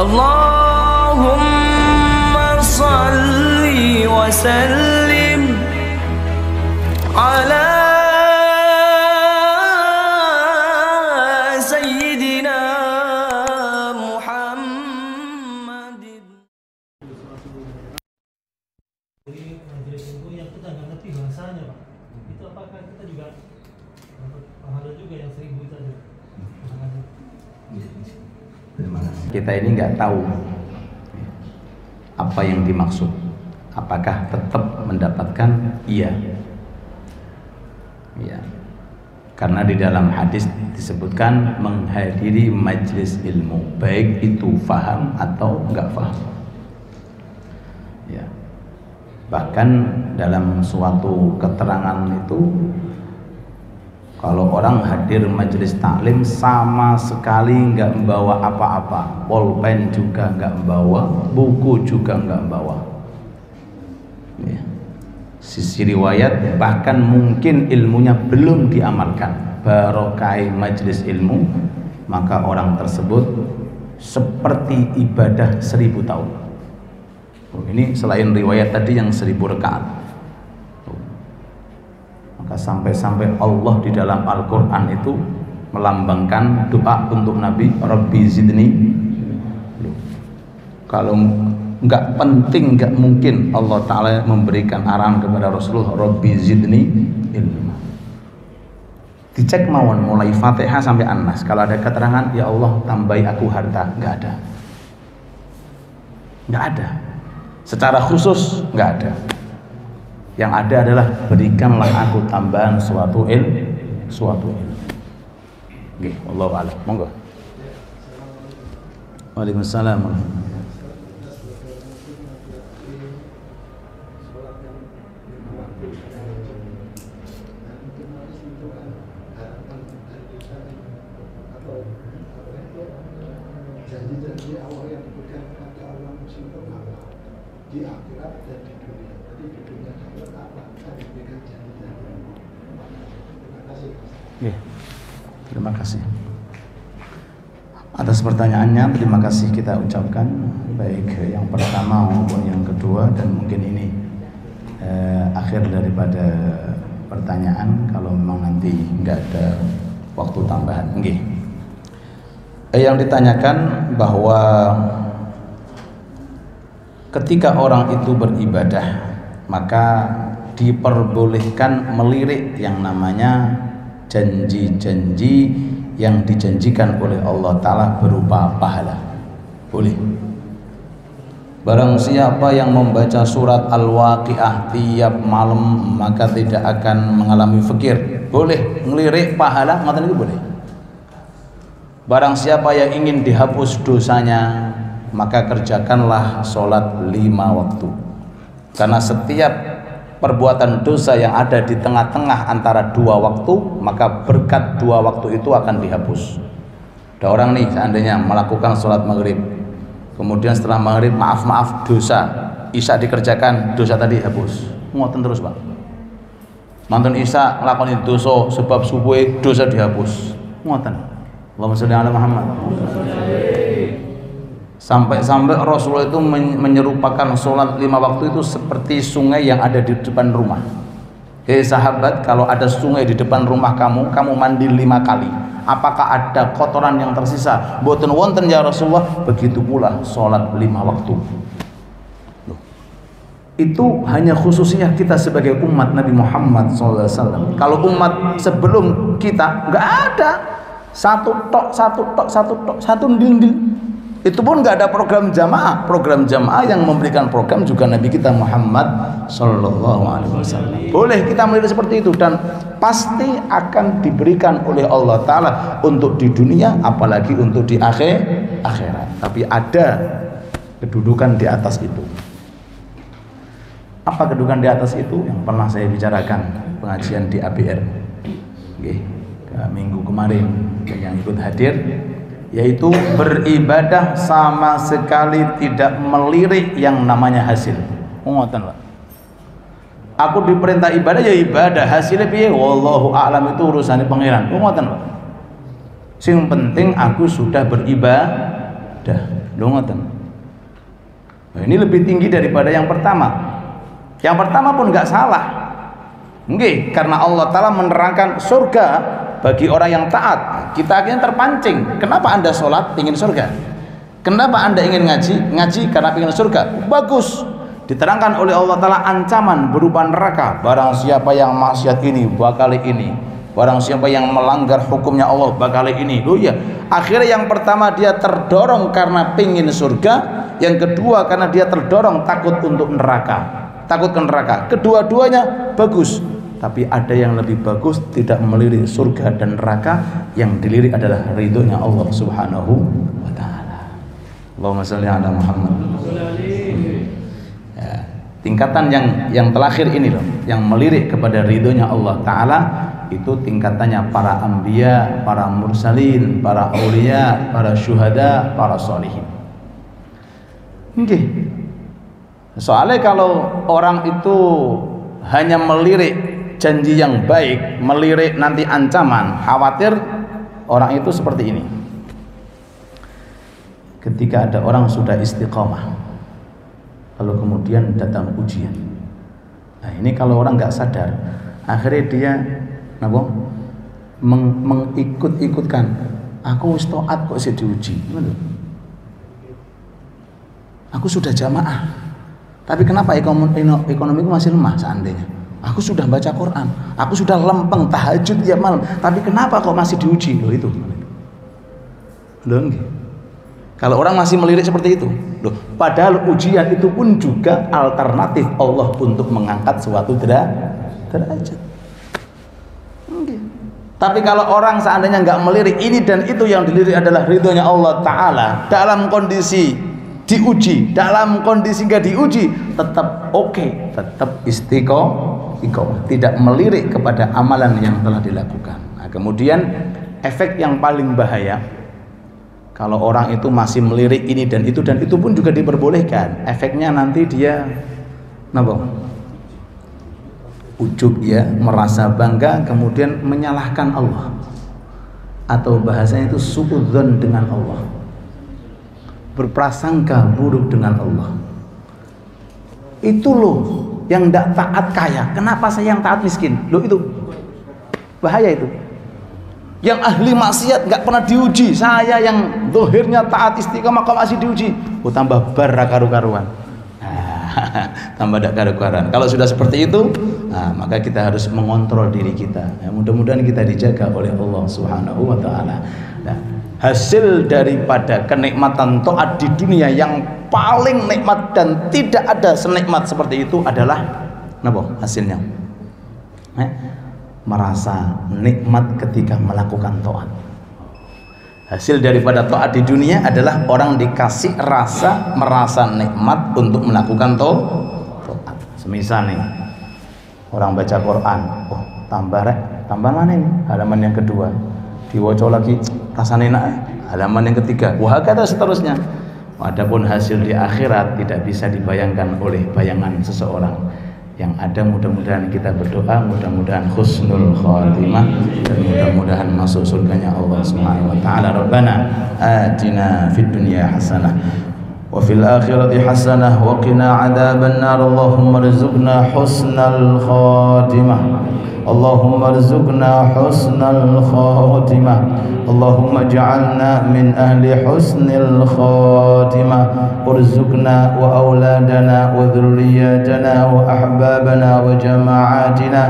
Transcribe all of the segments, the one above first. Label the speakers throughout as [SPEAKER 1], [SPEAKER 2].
[SPEAKER 1] Allahumma salli wa sallim ala Sayyidina Muhammadin.
[SPEAKER 2] Jadi majelis ilmu yang kita nggak ngerti bahasanya, Pak. Itu apakah kita juga dapat pahala juga yang 1000 itu aja?
[SPEAKER 3] Kita ini nggak tahu apa yang dimaksud. Apakah tetap mendapatkan? Iya. Ya. Karena di dalam hadis disebutkan menghadiri majelis ilmu, baik itu faham atau enggak faham. Ya. Bahkan dalam suatu keterangan itu, kalau orang hadir majelis taklim sama sekali enggak membawa apa-apa, pulpen juga enggak membawa, buku juga enggak membawa. Ya. Sisi riwayat bahkan mungkin ilmunya belum diamalkan, barokah majelis ilmu, maka orang tersebut seperti ibadah 1000 tahun. Ini selain riwayat tadi yang 1000 rakaat. Maka sampai-sampai Allah di dalam Al-Quran itu melambangkan doa untuk Nabi, Rabbi zidni. Kalau nggak penting, nggak mungkin Allah Ta'ala memberikan arahan kepada Rasulullah, Rabbi zidni ilma. Dicek mawon mulai Fatihah sampai An-Nas. Kalau ada keterangan, ya Allah tambahi aku harta, nggak ada. Nggak ada. Secara khusus nggak ada. Yang ada adalah berikanlah aku tambahan suatu ilmu. Oke, wallahu a'lam. Monggo. Waalaikumsalam.
[SPEAKER 4] Janji-janji Allah yang diberikan kepada orang muslim itu apa? Di akhirat dan di dunia. Jadi di dunia dapat apa? Kita diberikan janji-janji. Terima kasih.
[SPEAKER 3] Ya, terima kasih atas pertanyaannya. Terima kasih kita ucapkan, baik yang pertama maupun yang kedua, dan mungkin ini akhir daripada pertanyaan. Kalau memang nanti nggak ada waktu tambahan, nggih. Yang ditanyakan bahwa ketika orang itu beribadah, maka diperbolehkan melirik yang namanya janji-janji yang dijanjikan oleh Allah Ta'ala berupa pahala. Boleh. Barang siapa yang membaca surat Al-Waqi'ah tiap malam, maka tidak akan mengalami fikir. Boleh ngelirik pahala, ngoten niku boleh. Barang siapa yang ingin dihapus dosanya, maka kerjakanlah sholat 5 waktu. Karena setiap perbuatan dosa yang ada di tengah-tengah antara 2 waktu, maka berkat 2 waktu itu akan dihapus. Ada orang nih seandainya melakukan sholat maghrib, kemudian setelah maghrib maaf dosa, isya dikerjakan, dosa tadi hapus. Ngoten terus, Pak. Mantun isya nglakoni dosa sebab subuh, dosa dihapus. Ngoten. Allahumma sholli ala Muhammad. Sampai-sampai Rasulullah itu menyerupakan sholat 5 waktu itu seperti sungai yang ada di depan rumah. Hei sahabat, kalau ada sungai di depan rumah kamu mandi 5 kali, apakah ada kotoran yang tersisa? Mboten wonten ya Rasulullah. Begitu pula sholat 5 waktu. Itu hanya khususnya kita sebagai umat Nabi Muhammad SAW. Kalau umat sebelum kita nggak ada. Satu ndil. Itu pun nggak ada program jamaah. Program jamaah yang memberikan program juga Nabi kita Muhammad Sallallahu Alaihi Wasallam. Boleh kita melihat seperti itu, dan pasti akan diberikan oleh Allah Ta'ala untuk di dunia, apalagi untuk di akhirat. Tapi ada kedudukan di atas itu. Apa kedudukan di atas itu? Yang pernah saya bicarakan pengajian di ABR. Minggu kemarin yang ikut hadir, yaitu beribadah sama sekali tidak melirik yang namanya hasil. Ngoten, Pak. Aku diperintah ibadah ya ibadah, hasilnya piye wallahu a'lam, itu urusannya pangeran. Ngoten, Pak. Sing penting aku sudah beribadah. Lho ngoten. Nah, ini lebih tinggi daripada yang pertama. Yang pertama pun nggak salah. Nggih, karena Allah Ta'ala menerangkan surga bagi orang yang taat. Kita akhirnya terpancing. Kenapa Anda sholat ingin surga? Kenapa Anda ingin ngaji? Ngaji karena ingin surga. Bagus. Diterangkan oleh Allah Ta'ala ancaman berupa neraka. Barang siapa yang maksiat ini bakal ini. Barang siapa yang melanggar hukumnya Allah bakal ini. Loh ya, akhirnya yang pertama dia terdorong karena pingin surga. Yang kedua karena dia terdorong takut untuk neraka. Takut ke neraka. Kedua-duanya bagus. Tapi ada yang lebih bagus, tidak melirik surga dan neraka. Yang dilirik adalah ridhonya Allah Subhanahu wa ta'ala. Allahumma shalli ala Muhammad. Ya, tingkatan yang terakhir ini loh, yang melirik kepada ridhonya Allah Ta'ala, itu tingkatannya para anbiya, para mursalin, para aulia, para syuhada, para sholihin. Nggih. Soalnya kalau orang itu hanya melirik janji yang baik, melirik nanti ancaman, khawatir orang itu seperti ini. Ketika ada orang sudah istiqomah, lalu kemudian datang ujian. Nah ini kalau orang nggak sadar, akhirnya dia mengikut-ikutkan. Aku wis taat kok sih diuji. Aku sudah jamaah, tapi kenapa ekonomiku masih lemah seandainya? Aku sudah baca Quran, aku sudah lempeng tahajud tiap malam, tapi kenapa kok masih diuji? Loh itu. Loh enggak. Kalau orang masih melirik seperti itu, loh, padahal ujian itu pun juga alternatif Allah untuk mengangkat suatu derajat. Enggak. Tapi kalau orang seandainya nggak melirik ini dan itu, yang dilirik adalah ridhonya Allah Ta'ala dalam kondisi diuji, dalam kondisi nggak diuji tetap oke, tetap istiqomah, tidak melirik kepada amalan yang telah dilakukan. Nah, kemudian efek yang paling bahaya kalau orang itu masih melirik ini dan itu pun juga diperbolehkan. Efeknya nanti dia ujub ya, merasa bangga, kemudian menyalahkan Allah, atau bahasanya itu suudzon dengan Allah, berprasangka buruk dengan Allah. Itu loh yang tidak taat kaya, kenapa saya yang taat miskin? Loh itu bahaya itu. Yang ahli maksiat nggak pernah diuji, saya yang zahirnya taat istiqamah kok masih diuji. Oh tambah bar karu-karuan. Tambah tidak karu-karuan. Kalau sudah seperti itu, maka kita harus mengontrol diri kita. Ya, mudah-mudahan kita dijaga oleh Allah Subhanahu wa ta'ala. Nah, hasil daripada kenikmatan taat di dunia yang paling nikmat dan tidak ada senikmat seperti itu adalah hasilnya? Merasa nikmat ketika melakukan taat. Hasil daripada taat di dunia adalah orang dikasih merasa nikmat untuk melakukan taat. Semisal nih, orang baca Quran, oh tambah mana ini? Halaman yang kedua. Diwaca lagi, rasanya enak. Halaman yang ketiga, wah kata seterusnya. Adapun hasil di akhirat tidak bisa dibayangkan oleh bayangan seseorang. Yang ada mudah-mudahan kita berdoa, mudah-mudahan husnul khatimah dan mudah-mudahan masuk surganya Allah Subhanahu wa ta'ala. Rabbana atina fid dunya hasanah wa fil akhirati hasanah wa qina adzaban nar. Allahumma rizqna husnal khatimah. Allahumma rizqna husnal khatimah. Allahumma ij'alna min ahli husnil khatimah. Warzuqna wa auladana wa dhurriyyatana wa ahbabana wa jama'atina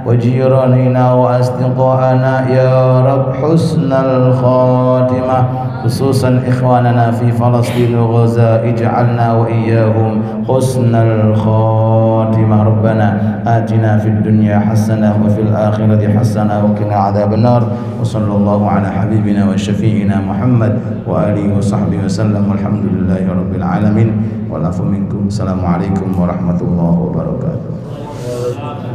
[SPEAKER 3] wa jiranina wa asdiqana ya Rabb husnal khatimah. Khususan ikhwanana fi Falastin wa Gaza, ij'alna wa iyyahum husnal khatimah. Rabbana atina fid dunya hasanah wa fil akhirati hasanah wa qina adzaban nar. Wa sallallahu ala habibina wa syafi'ina Muhammad wa alihi wa sahbihi wa sallam. Alhamdulillahi rabbil alamin. Wal afu minkum. Assalamualaikum warahmatullahi wabarakatuh.